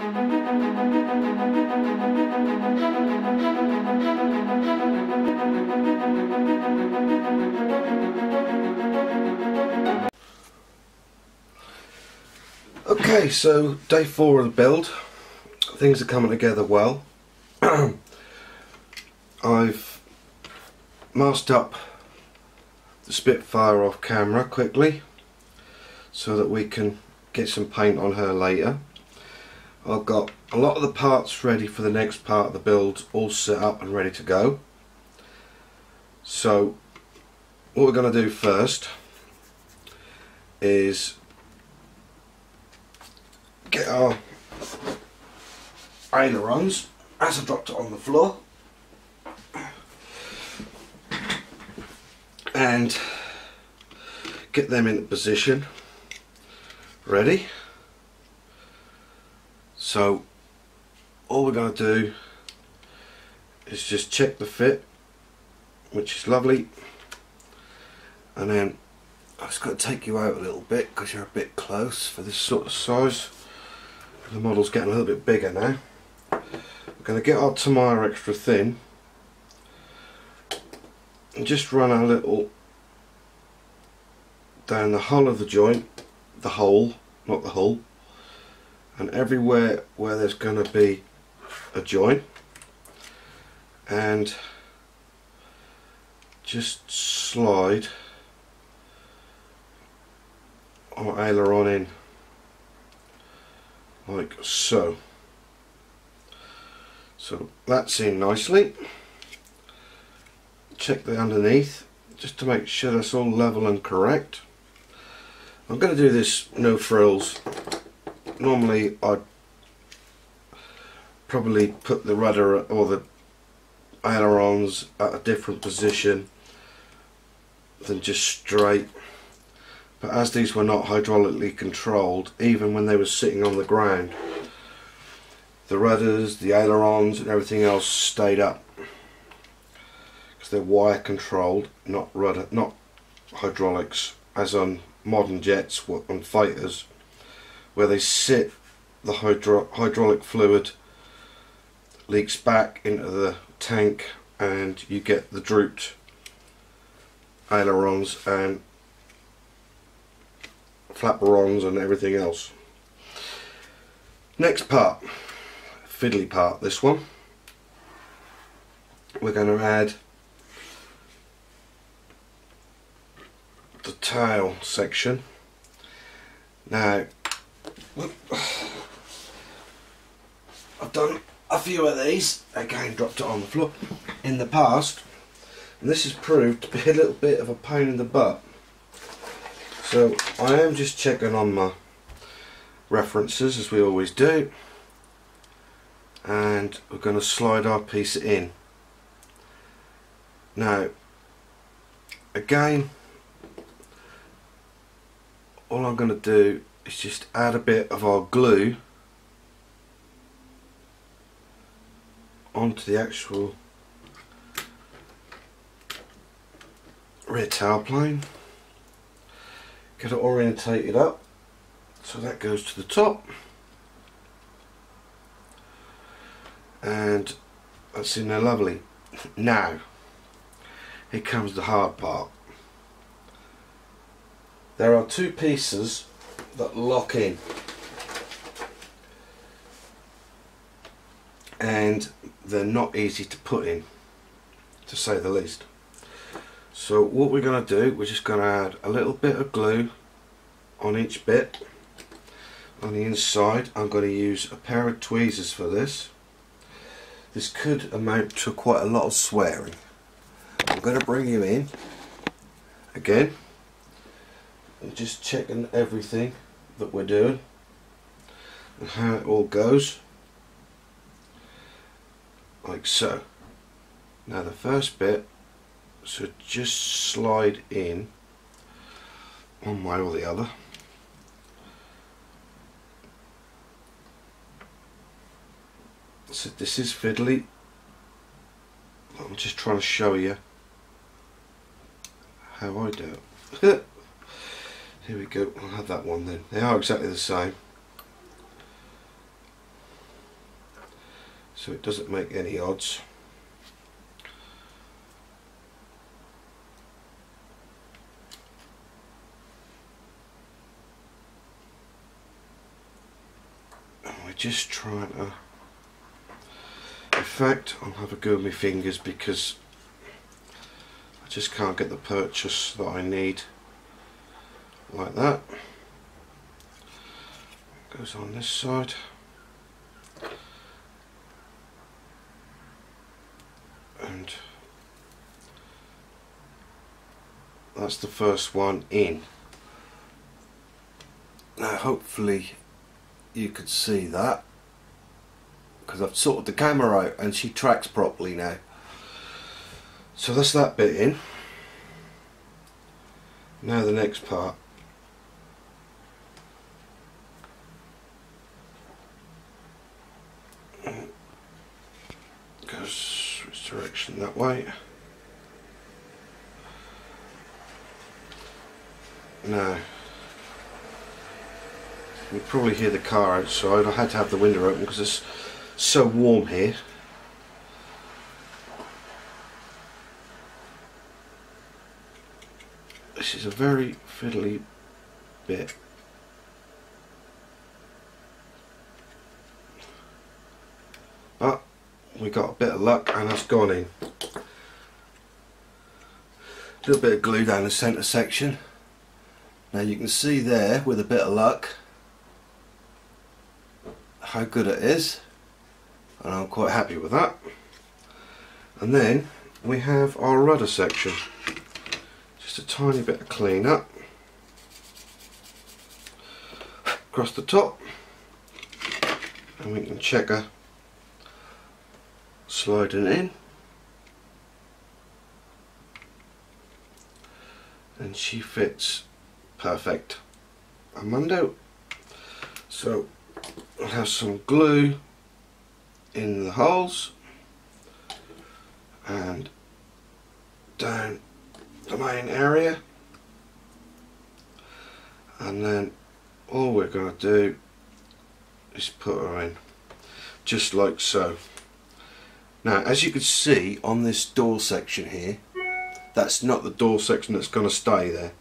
Okay, so day 4 of the build. Things are coming together well. I've masked up the Spitfire off camera quickly so that we can get some paint on her later. I've got a lot of the parts ready for the next part of the build, all set up and ready to go. So what we're going to do first is get our ailerons, as I dropped it on the floor, and get them into position, ready. So all we're going to do is just check the fit, which is lovely, and then I've just got to take you out a little bit because you're a bit close for this sort of size. The model's getting a little bit bigger now. We're going to get our Tamar extra thin and just run a little down the hull of the joint, the hole, not the hull, and everywhere where there's going to be a joint, and just slide our aileron in like so. So that's in nicely. Check the underneath just to make sure that's all level and correct. I'm going to do this no frills. Normally I'd probably put the rudder or the ailerons at a different position than just straight, but as these were not hydraulically controlled, even when they were sitting on the ground, the rudders, the ailerons and everything else stayed up because they're wire controlled, not rudder, not hydraulics, as on modern jets, on fighters, where they sit, the hydraulic fluid leaks back into the tank and you get the drooped ailerons and flaperons and everything else. Next part, fiddly part, this one. We're going to add the tail section. Now, I've done a few of these, again dropped it on the floor, in the past, and this has proved to be a little bit of a pain in the butt. So I am just checking on my references as we always do, and we're going to slide our piece in. Now again, all I'm going to do is just add a bit of our glue onto the actual rear tailplane, get it orientated up so that goes to the top, and that's in there lovely. Now here comes the hard part. There are two pieces that lock in, and they're not easy to put in, to say the least. So what we're going to do, we're just going to add a little bit of glue on each bit. On the inside I'm going to use a pair of tweezers for this. This could amount to quite a lot of swearing. I'm going to bring you in again and just checking everything that we're doing and how it all goes, like so. Now the first bit, so just slide in one way or the other. So this is fiddly. I'm just trying to show you how I do it. Here we go, I'll have that one then. They are exactly the same. so it doesn't make any odds. And we're just trying to, in fact I'll have a go with my fingers because I just can't get the purchase that I need. Like that. Goes on this side. And that's the first one in. Now hopefully you could see that, because I've sorted the camera out and she tracks properly now. So that's that bit in. Now the next part. Goes which direction? That way. Now you probably hear the car outside. I had to have the window open because it's so warm here. This is a very fiddly bit. But we got a bit of luck and that's gone in. A little bit of glue down the centre section. Now you can see there, with a bit of luck, how good it is, and I'm quite happy with that. And then we have our rudder section. Just a tiny bit of clean up across the top, and we can check her sliding in, and she fits perfect. Amundo. So I'll have some glue in the holes and down the main area, and then all we're going to do is put her in just like so. Now as you can see on this door section here, that's not the door section that's going to stay there.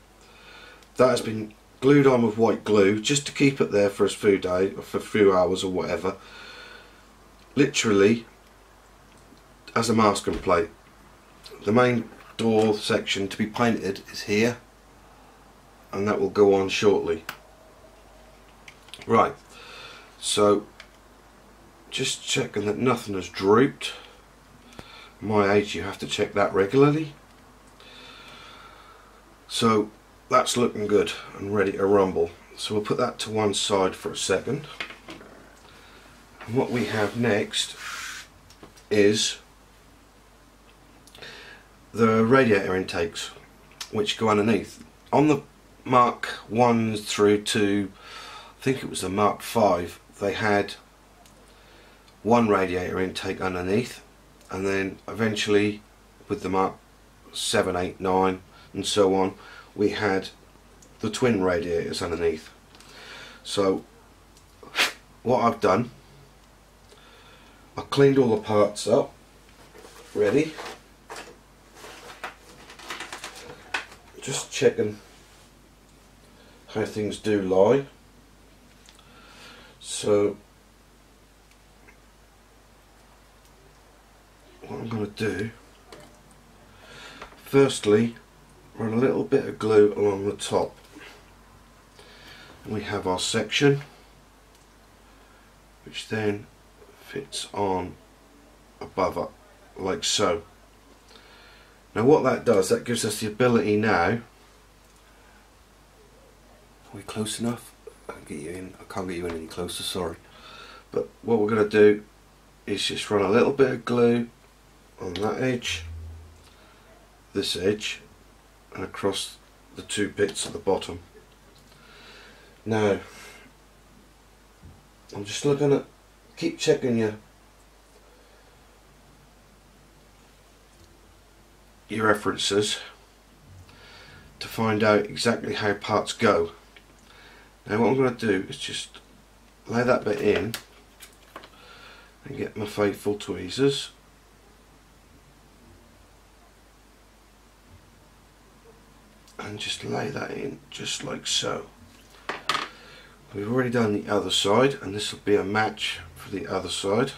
That has been glued on with white glue just to keep it there for a few days or for a few hours or whatever, literally as a masking plate. The main door section to be painted is here, and that will go on shortly. Right, so just checking that nothing has drooped. My age, you have to check that regularly. So that's looking good and ready to rumble. So we'll put that to one side for a second. And what we have next is the radiator intakes, which go underneath. On the Mark 1 through to, I think it was the Mark 5, they had one radiator intake underneath, and then eventually with the Mark 7, 8, 9 and so on, we had the twin radiators underneath. So what I've done, I've cleaned all the parts up, ready. Just checking how things do lie. So what I'm going to do, firstly run a little bit of glue along the top, and we have our section which then fits on above it like so. Now what that does, that gives us the ability now, are we close enough? I can get you in. I can't get you in any closer, sorry. But what we're going to do is just run a little bit of glue on that edge, this edge, and across the two bits at the bottom. Now I'm just looking at, keep checking your references to find out exactly how parts go. Now what I'm going to do is just lay that bit in, and get my faithful tweezers and just lay that in just like so. We've already done the other side, and this will be a match for the other side,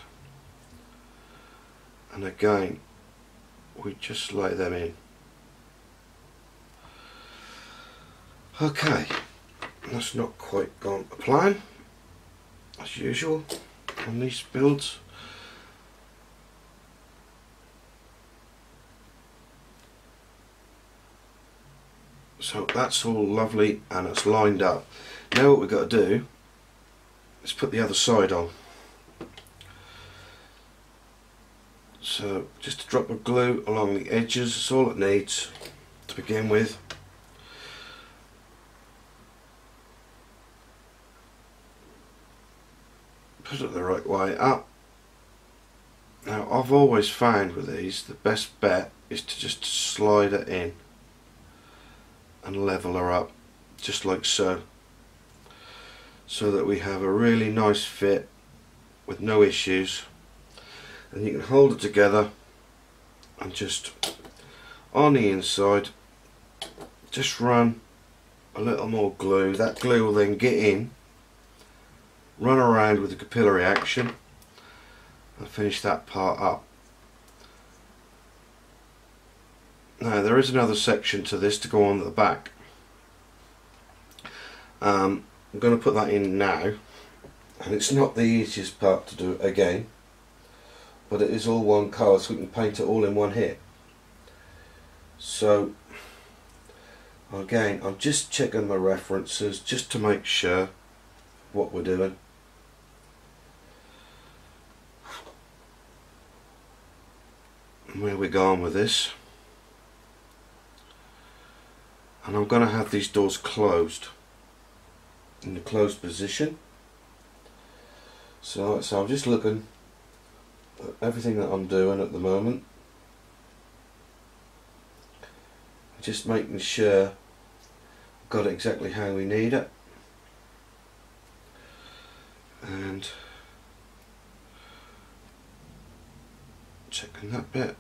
and again we just lay them in. Okay, that's not quite gone to plan as usual on these builds. So that's all lovely and it's lined up. Now what we've got to do is put the other side on. So just a drop of glue along the edges, that's all it needs to begin with. Put it the right way up. Now I've always found with these the best bet is to just slide it in and level her up just like so, so that we have a really nice fit with no issues, and you can hold it together and just on the inside just run a little more glue. That glue will then get in, run around with the capillary action and finish that part up. Now there is another section to this to go on at the back. I'm going to put that in now, and it's not the easiest part to do again, but it is all one colour, so we can paint it all in one hit. So again, I'm just checking my references just to make sure what we're doing. And where we're going with this. And I'm going to have these doors closed, in the closed position. So I'm just looking at everything that I'm doing at the moment, just making sure I've got it exactly how we need it, and checking that bit.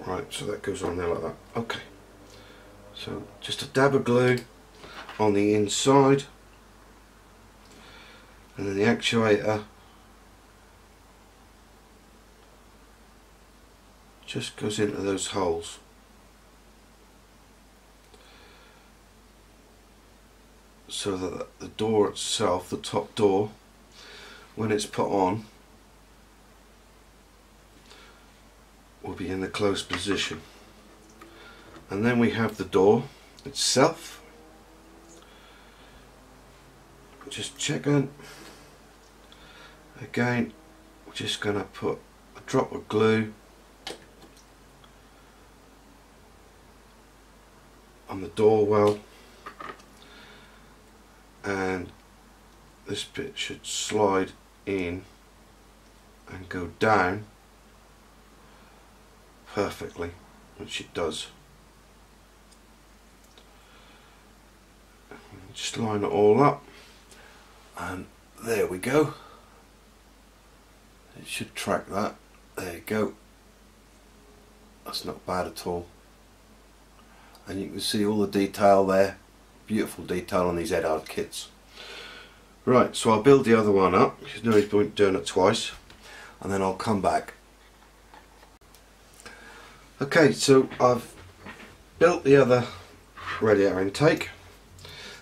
Right, so that goes on there like that. Okay, so just a dab of glue on the inside, and then the actuator just goes into those holes. So that the door itself, the top door, when it's put on, will be in the closed position. And then we have the door itself. Just checking. Again, we're just going to put a drop of glue on the door well, and this bit should slide in and go down perfectly, which it does. Just line it all up, and there we go. It should track that. There you go. That's not bad at all. And you can see all the detail there. Beautiful detail on these Eduard kits. Right, so I'll build the other one up. There's no point doing it twice, and then I'll come back. Okay, so I've built the other radiator intake,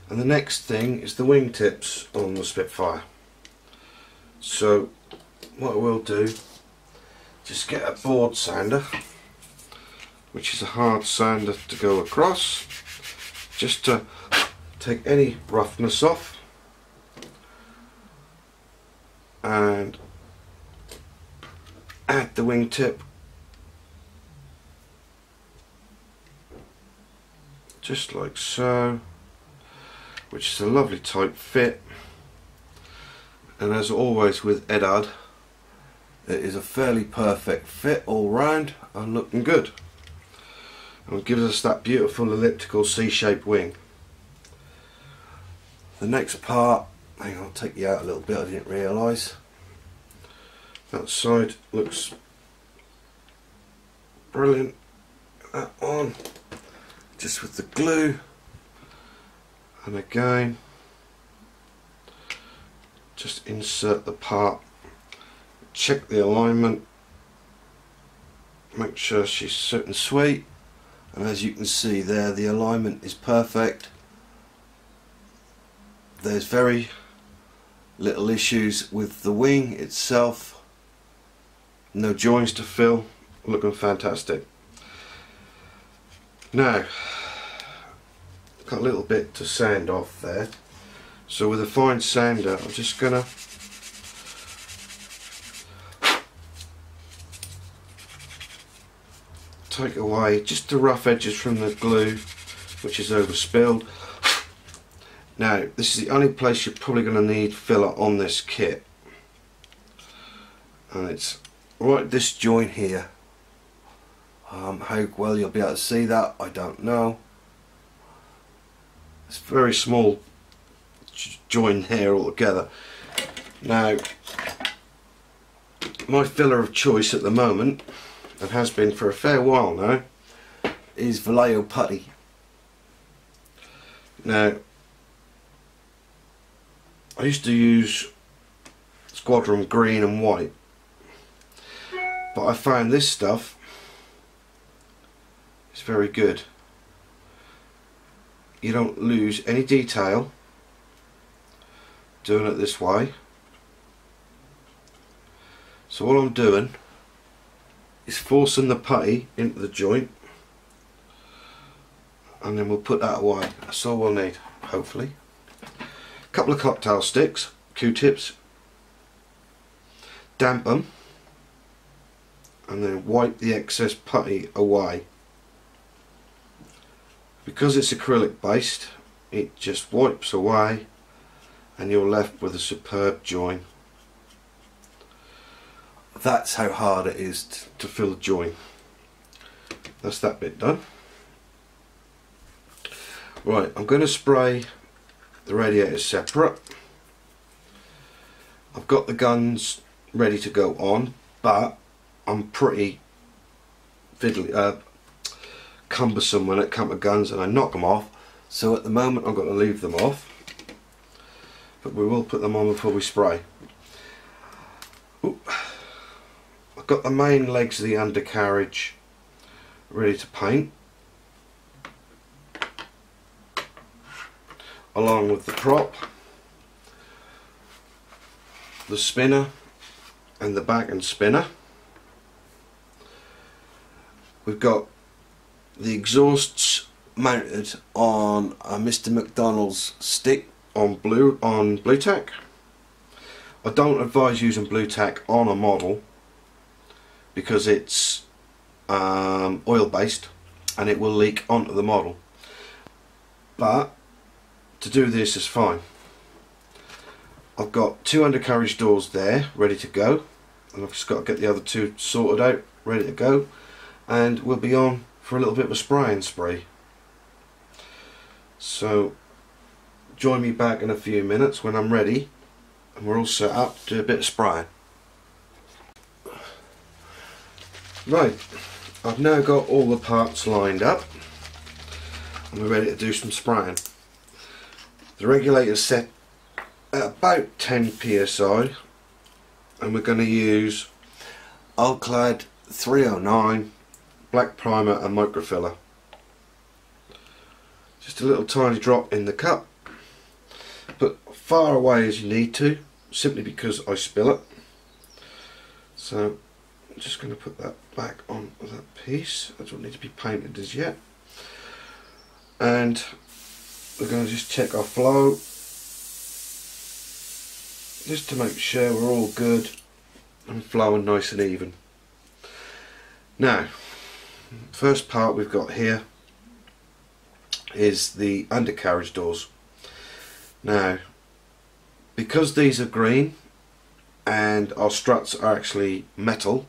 and the next thing is the wingtips on the Spitfire. So what I will do, just get a board sander, which is a hard sander to go across, just to take any roughness off, and add the wingtip just like so, which is a lovely tight fit. And as always with Eduard, it is a fairly perfect fit all round and looking good, and it gives us that beautiful elliptical C-shaped wing. The next part, hang on, I'll take you out a little bit, I didn't realise. That side looks brilliant. That on, just with the glue, and again, just insert the part, check the alignment, make sure she's short and sweet, and as you can see there, the alignment is perfect. There's very little issues with the wing itself, no joints to fill, looking fantastic. Now, got a little bit to sand off there, so with a fine sander I'm just gonna take away just the rough edges from the glue which is overspilled. Now this is the only place you're probably going to need filler on this kit, and it's right this joint here. How well you'll be able to see that, I don't know. It's a very small joint here altogether. Now my filler of choice at the moment, and has been for a fair while now, is Vallejo putty. Now I used to use Squadron green and white, but I found this stuff is very good. You don't lose any detail doing it this way. So all I'm doing is forcing the putty into the joint, and then we'll put that away. That's all we'll need, hopefully. A couple of cocktail sticks, Q-tips, damp them, and then wipe the excess putty away. Because it's acrylic based, it just wipes away and you're left with a superb joint. That's how hard it is to fill the joint. That's that bit done. Right, I'm going to spray the radiator separate. I've got the guns ready to go on, but I'm pretty fiddly, cumbersome when it comes to guns, and I knock them off, so at the moment I'm going to leave them off, but we will put them on before we spray. Ooh. I've got the main legs of the undercarriage ready to paint, along with the prop, the spinner and the back and spinner. We've got the exhausts mounted on a Mr. McDonald's stick on blue tack. I don't advise using blue tack on a model because it's oil based and it will leak onto the model, but to do this is fine. I've got two undercarriage doors there ready to go, and I've just got to get the other two sorted out, ready to go, and we'll be on for a little bit of a spraying spree. So join me back in a few minutes when I'm ready and we're all set up to do a bit of spraying. Right, I've now got all the parts lined up and we're ready to do some spraying. The regulator's set at about 10 psi and we're going to use Alclad 309 black primer and microfiller. Just a little tiny drop in the cup, but far away as you need to, simply because I spill it. So I'm just going to put that back on that piece. That doesn't need to be painted as yet, and we're going to just check our flow just to make sure we're all good and flowing nice and even. Now, first part we've got here is the undercarriage doors. Now, because these are green and our struts are actually metal,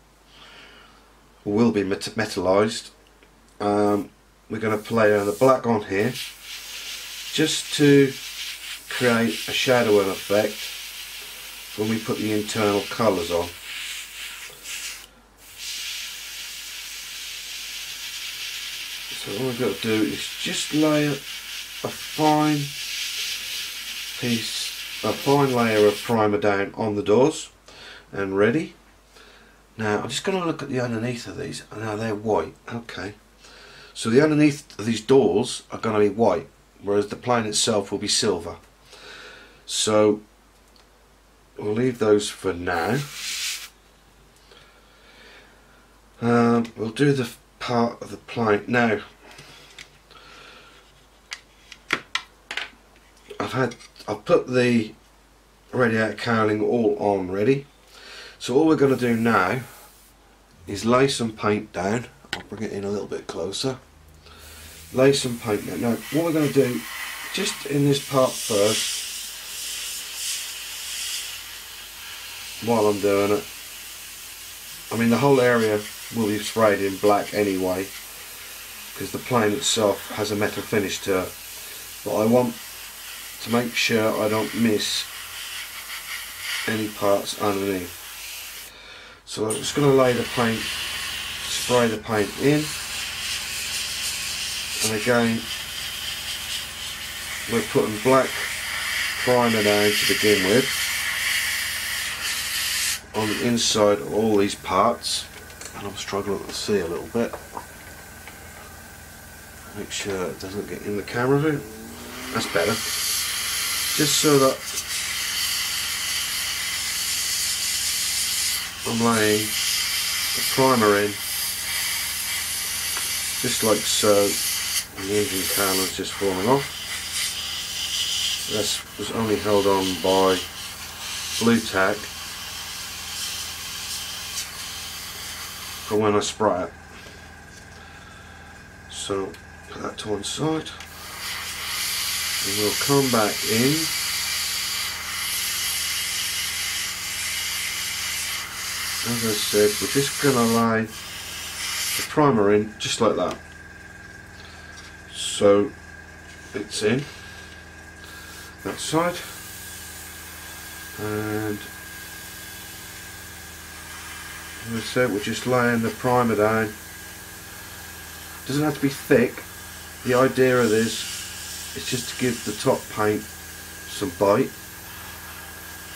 will be metallized, we're going to play the black on here just to create a shadowing effect when we put the internal colours on. So all I've got to do is just lay a fine layer of primer down on the doors, and ready. Now I'm just going to look at the underneath of these. Now they're white. Okay, so the underneath of these doors are going to be white, whereas the plane itself will be silver. So we'll leave those for now. We'll do the part of the plane now. I've put the radiator cowling all on ready. So all we're going to do now is lay some paint down. I'll bring it in a little bit closer. Lay some paint down. Now what we're going to do, just in this part first, while I'm doing it, I mean the whole area will be sprayed in black anyway, because the plane itself has a metal finish to it, but I want to make sure I don't miss any parts underneath. So I'm just going to lay the paint, spray the paint in, and again we're putting black primer down to begin with on the inside of all these parts, and I'm struggling to see a little bit. Make sure it doesn't get in the camera view. That's better. Just so that I'm laying the primer in, just like so, and the engine can is just falling off. This was only held on by blue tack for when I spray it. So put that to one side, and we'll come back in. As I said, we're just going to lay the primer in just like that. So it's in that side, and as I said, we're just laying the primer down. Doesn't have to be thick. The idea of this is just to give the top paint some bite,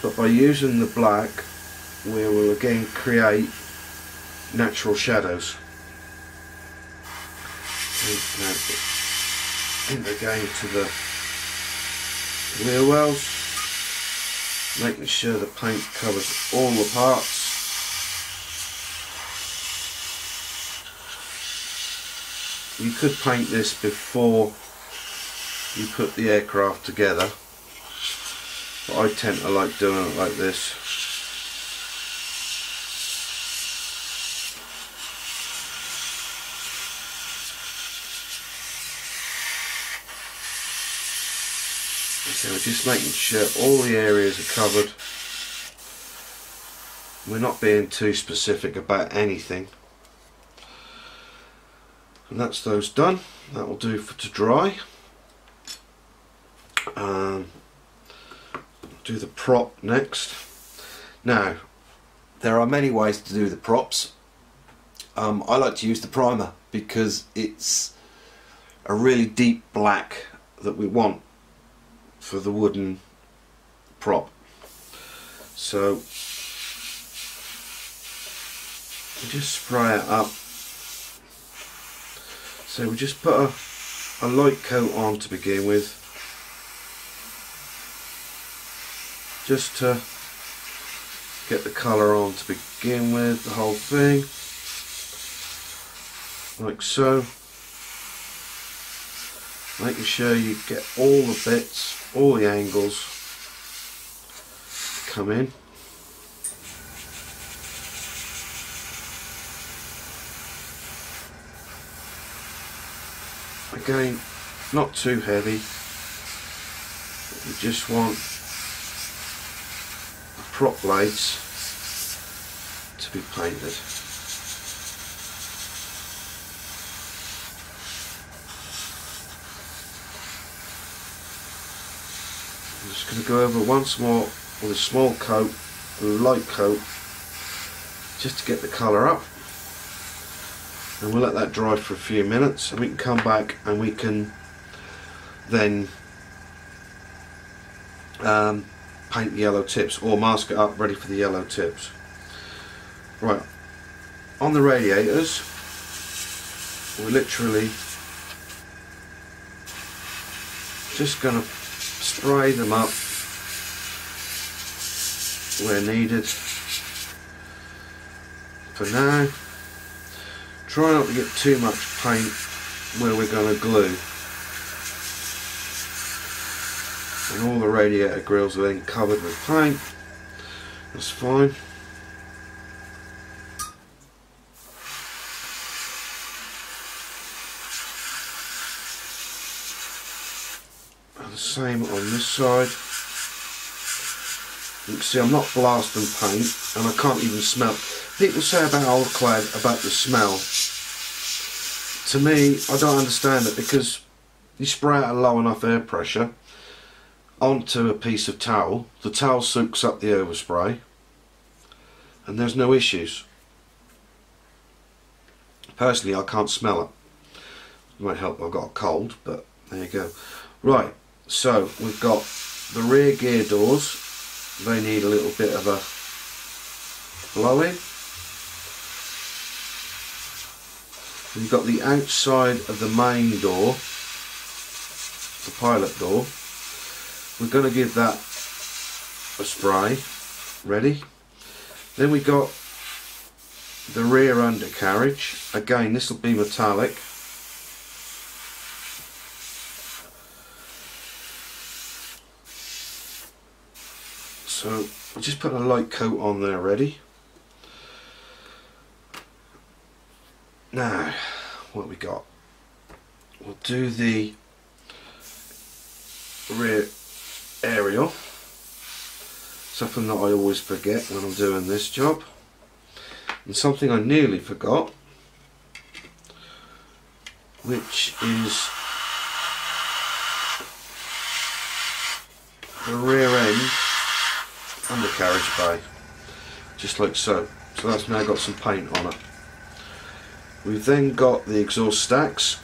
but by using the black we will again create natural shadows. Now in again to the wheel wells, making sure the paint covers all the parts. You could paint this before you put the aircraft together, but I tend to like doing it like this. So we're just making sure all the areas are covered. We're not being too specific about anything. And that's those done. That will do for to dry. Do the prop next. Now, there are many ways to do the props. I like to use the primer because it's a really deep black that we want for the wooden prop. So we just spray it up. So we just put a light coat on to begin with, just to get the colour on to begin with, the whole thing, like so. Making sure you get all the bits, all the angles come in. Again, not too heavy. You just want the prop blades to be painted. I'm just going to go over once more with a small coat, a light coat, just to get the colour up. And we'll let that dry for a few minutes, and we can come back and we can then paint the yellow tips, or mask it up ready for the yellow tips. Right, on the radiators we're literally just going to spray them up where needed for now. Try not to get too much paint where we're going to glue. And all the radiator grills are then covered with paint. That's fine. And the same on this side. You can see I'm not blasting paint, and I can't even smell. People say about old clad about the smell. To me, I don't understand it, because you spray out a low enough air pressure onto a piece of towel, the towel soaks up the overspray and there's no issues. Personally, I can't smell it. It might help I've got a cold, but there you go. Right, so we've got the rear gear doors. They need a little bit of a blowing. We've got the outside of the main door, the pilot door. We're going to give that a spray. Ready? Then we got the rear undercarriage. Again, this will be metallic. So I'll just put a light coat on there. Ready? Now, what we got? We'll do the rear aerial, something that I always forget when I'm doing this job, and something I nearly forgot, which is the rear end undercarriage bay, just like so. So that's now got some paint on it. We've then got the exhaust stacks,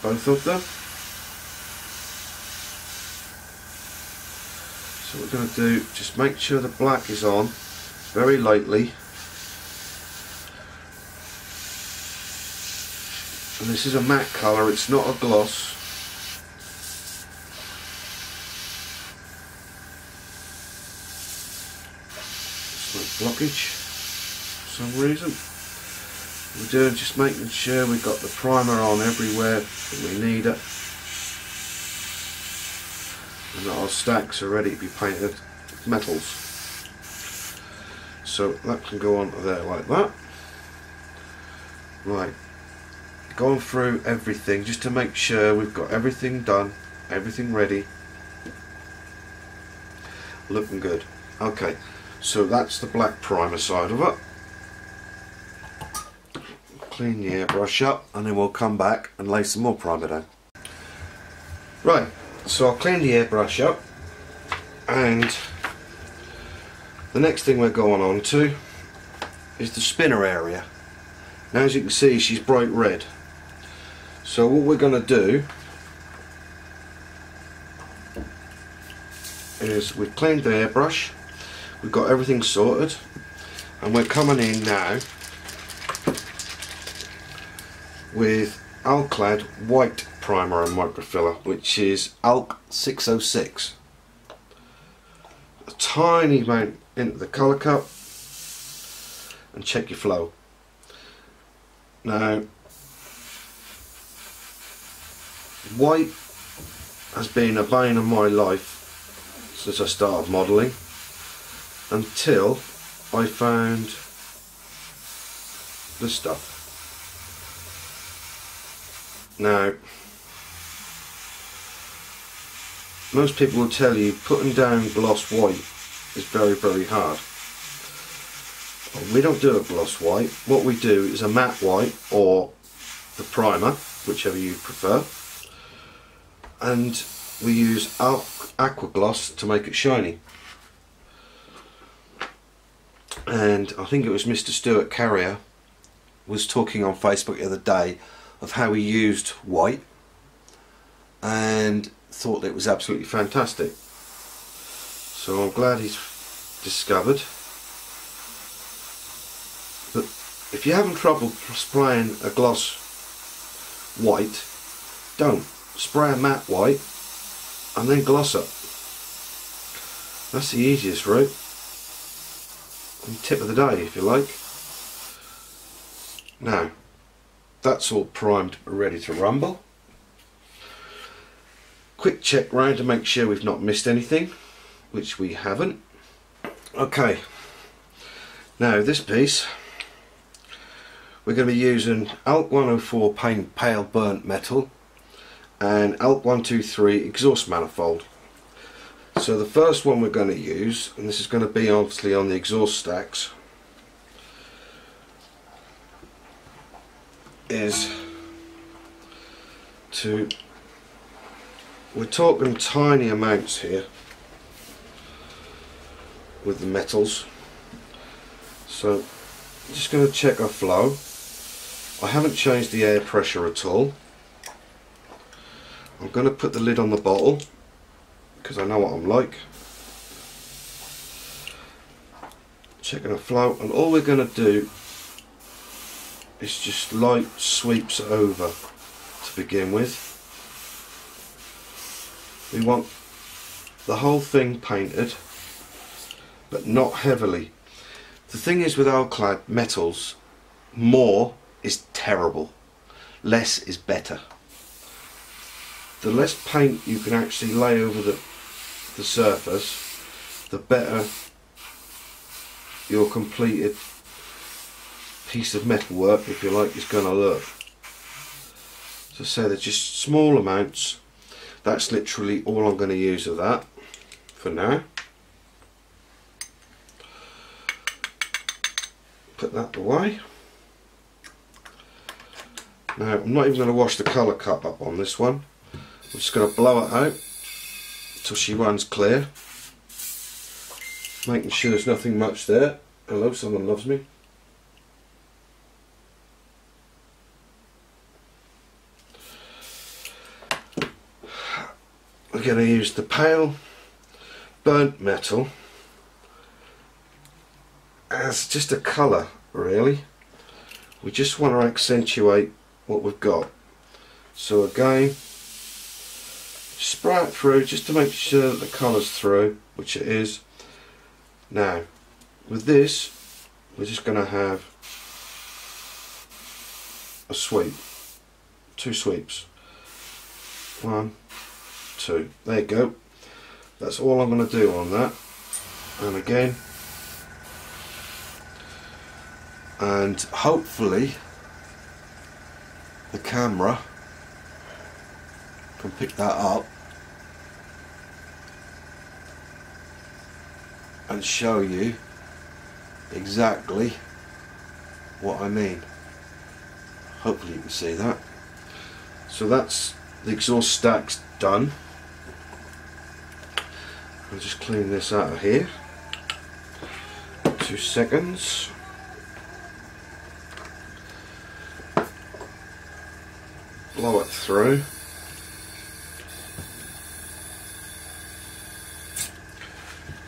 both of them. So what we're going to do, just make sure the black is on very lightly. And this is a matte colour, it's not a gloss. Slight blockage for some reason. We're doing just making sure we've got the primer on everywhere that we need it, and that our stacks are ready to be painted with metals. So that can go on there like that. Right, going through everything just to make sure we've got everything done, everything ready, looking good. Okay, so that's the black primer side of it. Clean the airbrush up, and then we'll come back and lay some more primer down. Right, so I'll clean the airbrush up, and the next thing we're going on to is the spinner area. Now, as you can see, she's bright red. So what we're going to do is we've cleaned the airbrush, we've got everything sorted, and we're coming in now with Alclad white primer and microfiller, which is ALK 606. A tiny amount into the colour cup, and check your flow. Now, white has been a bane of my life since I started modelling, until I found this stuff. Now, most people will tell you putting down gloss white is very, very hard. We don't do a gloss white. What we do is a matte white, or the primer, whichever you prefer, and we use aqua gloss to make it shiny. And I think it was Mr. Stuart Carrier was talking on Facebook the other day of how he used white and thought it was absolutely fantastic. So I'm glad he's discovered. But if you're having trouble spraying a gloss white, don't. Spray a matte white and then gloss up. That's the easiest route. And tip of the day, if you like. Now, that's all primed, ready to rumble. Quick check round to make sure we've not missed anything, which we haven't. Okay, now this piece we're going to be using ALK 104 pale burnt metal and ALK 123 exhaust manifold. So the first one we're going to use, and this is going to be obviously on the exhaust stacks, is we're talking tiny amounts here with the metals. So I'm just going to check our flow. I haven't changed the air pressure at all. I'm going to put the lid on the bottle because I know what I'm like. Checking the flow, and all we're going to do is just light sweeps over to begin with. We want the whole thing painted, but not heavily. The thing is with alclad metals, more is terrible, less is better. The less paint you can actually lay over the surface, the better your completed piece of metalwork, if you like, is going to look. So say they're just small amounts. That's literally all I'm going to use of that for now. Put that away. Now I'm not even going to wash the colour cup up on this one. I'm just going to blow it out until she runs clear, making sure there's nothing much there. Hello, someone loves me. We're going to use the pale burnt metal as just a colour, really. We just want to accentuate what we've got. So again, spray it through just to make sure that the colour's through, which it is. Now with this we're just going to have a sweep, 2 sweeps, 1, 2, there you go. That's all I'm going to do on that. And again, and hopefully the camera can pick that up and show you exactly what I mean. Hopefully you can see that. So that's the exhaust stacks done. I'll just clean this out of here. 2 seconds. Blow it through.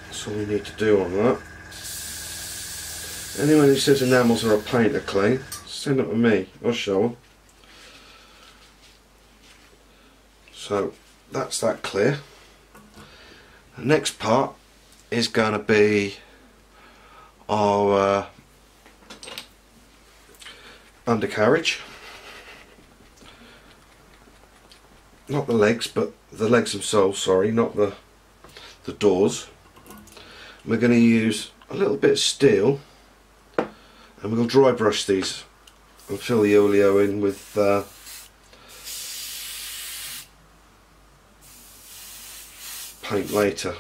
That's all we need to do on that. Anyone who says enamels are a pain to clean, send it to me, I'll show them. So that's that clear. The next part is going to be our undercarriage. Not the legs, but the legs themselves, sorry, not the doors. We're going to use a little bit of steel and we'll dry brush these and fill the oleo in with paint later.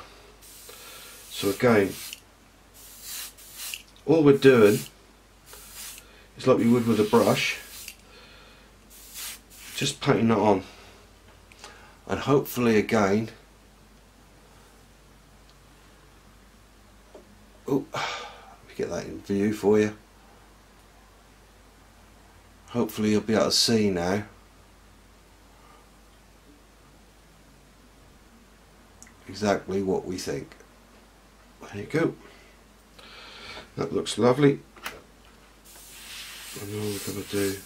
So again, all we're doing is like we would with a brush, just painting it on. and hopefully again, oh, let me get that in view for you. Hopefully you'll be able to see now exactly what we think. There you go. That looks lovely. And all we're going to do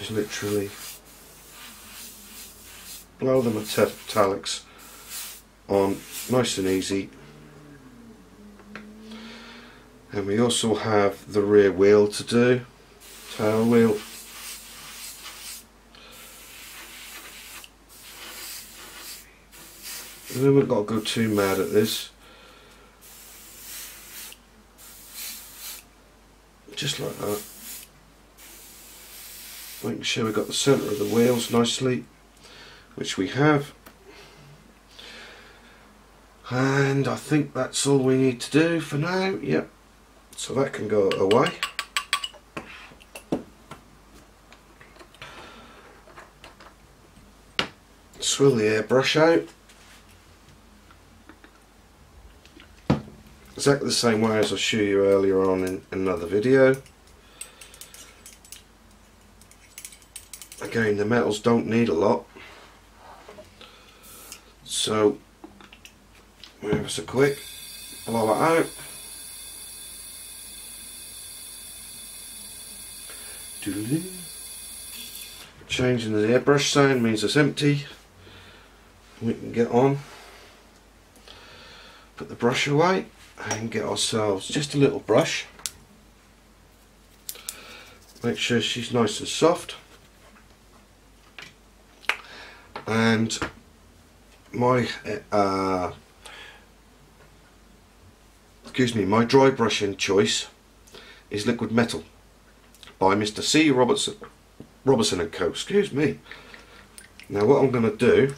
is literally blow the metallics on nice and easy. And we also have the rear wheel to do, tail wheel. We haven't got to go too mad at this. Just like that. Making sure we've got the centre of the wheels nicely, which we have. And I think that's all we need to do for now. Yep. So that can go away. Swill the airbrush out. Exactly the same way as I showed you earlier on in another video. Again, the metals don't need a lot. So, ever so quick, blow it out. Changing the airbrush sound means it's empty. We can get on, put the brush away and get ourselves just a little brush. Make sure she's nice and soft. And my my dry brushing choice is Liquid Metal by Mr. C. Robertson and Co. Excuse me. Now what I'm going to do,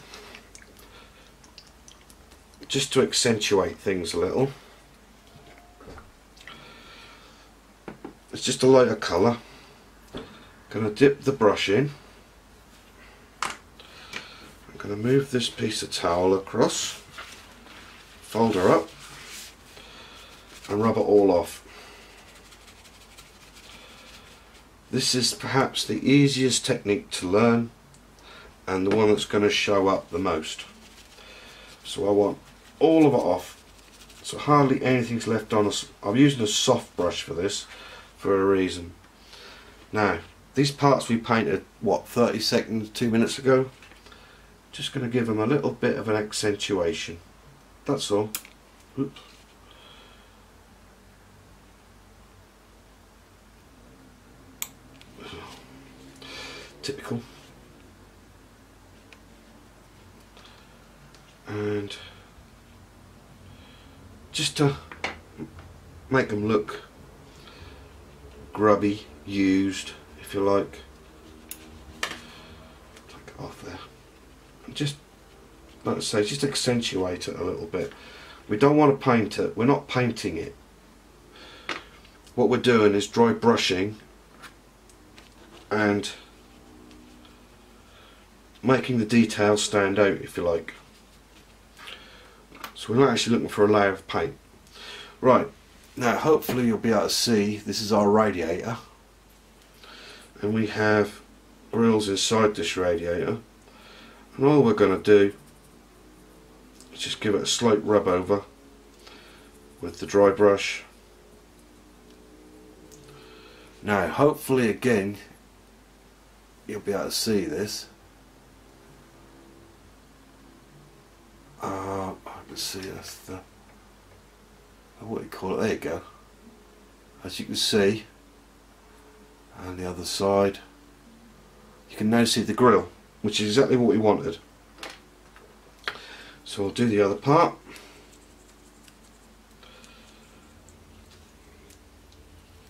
just to accentuate things a little, it's just a lighter colour. Going to dip the brush in. I'm going to move this piece of towel across, fold her up and rub it all off. This is perhaps the easiest technique to learn and the one that's going to show up the most. So I want all of it off, so hardly anything's left on us. I'm using a soft brush for this for a reason. Now these parts we painted, what, 30 seconds, 2 minutes ago? Just going to give them a little bit of an accentuation, that's all. Oops. Typical. And just to make them look grubby, used, if you like. Take it off there. And just, like I say, just accentuate it a little bit. We don't want to paint it. We're not painting it. What we're doing is dry brushing and making the details stand out, if you like. So we're not actually looking for a layer of paint. Right, now hopefully you'll be able to see this is our radiator, and we have grills inside this radiator, and all we're going to do is just give it a slight rub over with the dry brush. Now hopefully again you'll be able to see this. I can see that's the, what do you call it, there you go. As you can see, and the other side, you can now see the grill, which is exactly what we wanted. So I'll do the other part.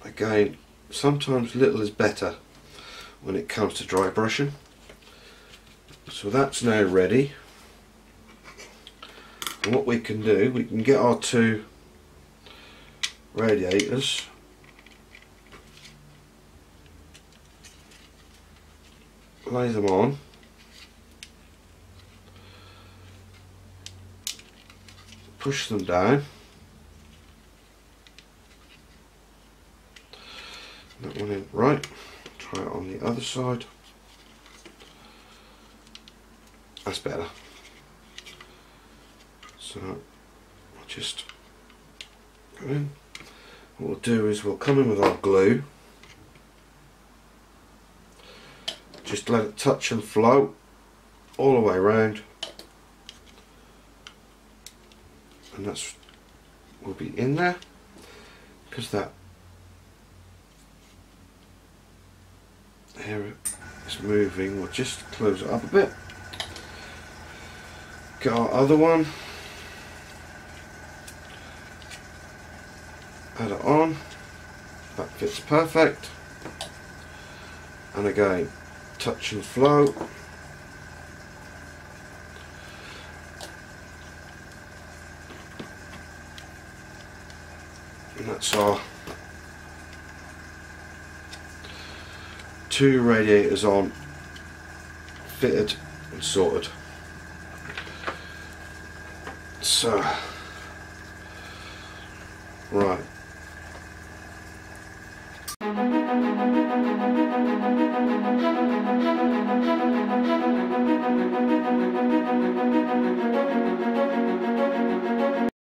Again, sometimes little is better when it comes to dry brushing. So that's now ready. And what we can do, we can get our two radiators lay them on. Push them down. That one in. Right, try it on the other side. That's better. So I'll just go in. What we'll do is we'll come in with our glue. Just let it touch and flow all the way around. And that's will be in there, because that area is moving. We'll just close it up a bit. Get our other one, add it on, that fits perfect, and again touch and flow. And that's our 2 radiators on, fitted and sorted. So, right.